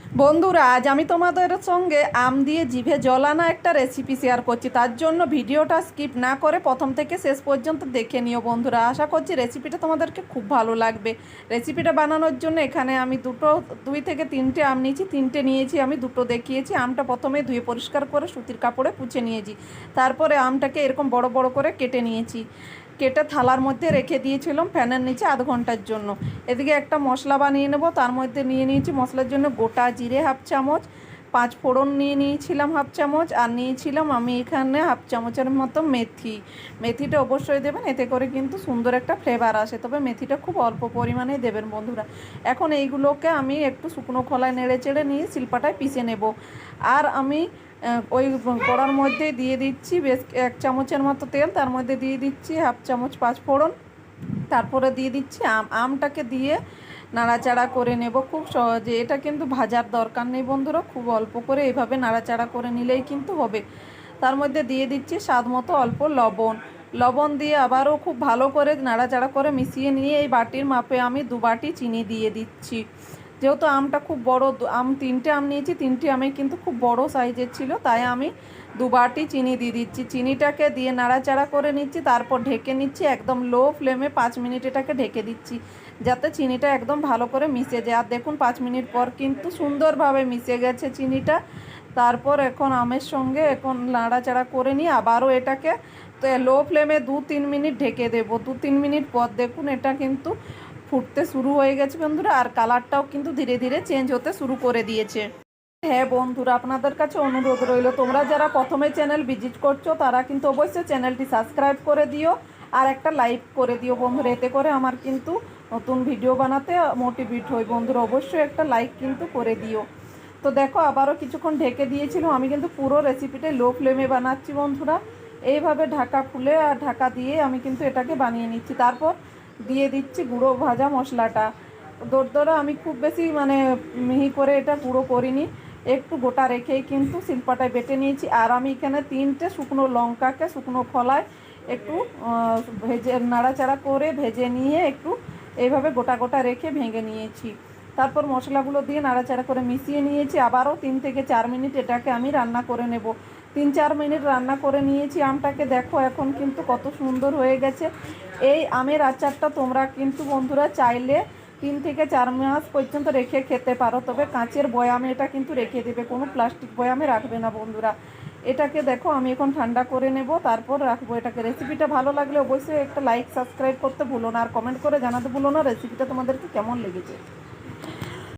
বন্ধুরা, আজ আমি তোমাদের সঙ্গে আম দিয়ে জিভে জল আনা একটা রেসিপি শেয়ার করছি। তার জন্য ভিডিওটা স্কিপ না করে প্রথম থেকে শেষ পর্যন্ত দেখে নিও বন্ধুরা। আশা করছি রেসিপিটা তোমাদেরকে খুব ভালো লাগবে। রেসিপিটা বানানোর জন্য এখানে আমি দুই থেকে তিনটে আম নিয়েছি। তিনটে নিয়েছি, আমি দুটো দেখিয়েছি। আমটা প্রথমে ধুয়ে পরিষ্কার করে সুতির কাপড়ে পুছে নিয়েছি। তারপরে আমটাকে এরকম বড় বড় করে কেটে নিয়েছি। কেটে থালার মধ্যে রেখে দিয়েছিলাম ফ্যানের নিচে আধ ঘন্টার জন্য। এদিকে একটা মশলা বানিয়ে নেব। তার মধ্যে নিয়ে নিয়েছি মশলার জন্য গোটা জিরে হাফ চামচ, 5 ফোড়ন নিয়ে নিয়েছিলাম হাফ চামচ, আর নিয়েছিলাম আমি এখানে হাফ চামচের মতো মেথি। মেথিটা অবশ্যই দেবেন, এতে করে কিন্তু সুন্দর একটা ফ্লেভার আসে। তবে মেথিটা খুব অল্প পরিমাণে দেবেন বন্ধুরা। এখন এইগুলোকে আমি একটু শুকনো খোলায় নেড়ে চেড়ে নিয়ে শিলপাটায় পিষে নেব। আর আমি ওই কড়ার মধ্যে দিয়ে দিচ্ছি বেশ 1 চামচের মতো তেল। তার মধ্যে দিয়ে দিচ্ছি হাফ চামচ 5 ফোড়ন। তারপরে দিয়ে দিচ্ছি আমটাকে দিয়ে নাড়াচাড়া করে নেব খুব সহজে। এটা কিন্তু ভাজার দরকার নেই বন্ধুরা, খুব অল্প করে এইভাবে নাড়াচাড়া করে নিলেই কিন্তু হবে। তার মধ্যে দিয়ে দিচ্ছি স্বাদ মতো অল্প লবণ দিয়ে আবারও খুব ভালো করে নাড়াচাড়া করে মিশিয়ে নিয়ে এই বাটির মাপে আমি 2 বাটি চিনি দিয়ে দিচ্ছি। যেহেতু আমটা খুব বড়, তিনটে আম নিয়েছি, তিনটে আমে কিন্তু খুব বড় সাইজের ছিল, তাই আমি 2 বাটি চিনি দিয়ে দিচ্ছি। চিনিটাকে দিয়ে নাড়াচাড়া করে নিচ্ছি, তারপর ঢেকে নিচ্ছি একদম লো ফ্লেমে। 5 মিনিট এটাকে ঢেকে দিচ্ছি যাতে চিনিটা একদম ভালো করে মিশে যায়। আর দেখুন 5 মিনিট পর কিন্তু সুন্দরভাবে মিশে গেছে চিনিটা। তারপর এখন আমের সঙ্গে এখন নাড়াচাড়া করে নিয়ে আবারও এটাকে লো ফ্লেমে 2-3 মিনিট ঢেকে দেবো। 2-3 মিনিট পর দেখুন এটা কিন্তু ফুটতে শুরু হয়ে গেছে বন্ধুরা, আর কালারটাও কিন্তু ধীরে ধীরে চেঞ্জ হতে শুরু করে দিয়েছে। হ্যাঁ বন্ধুরা, আপনাদের কাছে অনুরোধ রইল, তোমরা যারা প্রথমে চ্যানেল ভিজিট করছো তারা কিন্তু অবশ্যই চ্যানেলটি সাবস্ক্রাইব করে দিও আর একটা লাইক করে দিও বন্ধুরা। এতে করে আমার কিন্তু নতুন ভিডিও বানাতে মোটিভেট হই বন্ধুরা। অবশ্যই একটা লাইক কিন্তু করে দিও। তো দেখো আবারও কিছুক্ষণ ঢেকে দিয়েছিলাম। আমি কিন্তু পুরো রেসিপিটা লো ফ্লেমে বানাচ্ছি বন্ধুরা। এইভাবে ঢাকা খুলে আর ঢাকা দিয়ে আমি কিন্তু এটাকে বানিয়ে নিচ্ছি। তারপর দিয়ে দিচ্ছি গুঁড়ো ভাজা মশলাটা। দরদরা আমি খুব বেশি মিহি করে এটা গুঁড়ো করিনি, একটু গোটা রেখেই কিন্তু শিলপাটায় বেটে নিয়েছি। আর আমি এখানে 3টে শুকনো লঙ্কাকে শুকনো খোলায় একটু ভেজে নাড়াচাড়া করে ভেজে নিয়ে একটু এইভাবে গোটা গোটা রেখে ভেঙে নিয়েছি। তারপর মশলাগুলো দিয়ে নাড়াচাড়া করে মিশিয়ে নিয়েছি। আবারও 3 থেকে 4 মিনিট এটাকে আমি রান্না করে নেব। 3-4 মিনিট রান্না করে নিয়েছি আমটাকে। দেখো এখন কিন্তু কত সুন্দর হয়ে গেছে। এই আমের আচারটা তোমরা কিন্তু বন্ধুরা চাইলে 3 থেকে 4 মাস পর্যন্ত রেখে খেতে পারো। তবে কাঁচের বয়ামে এটা কিন্তু রেখে দেবে, কোনো প্লাস্টিক বয়ামে রাখবে না বন্ধুরা। এটাকে দেখো আমি এখন ঠান্ডা করে নেব, তারপর রাখবো এটাকে। রেসিপিটা ভালো লাগলে অবশ্যই একটা লাইক সাবস্ক্রাইব করতে ভুলো না, আর কমেন্ট করে জানাতে ভুলো না রেসিপিটা তোমাদেরকে কেমন লেগেছে।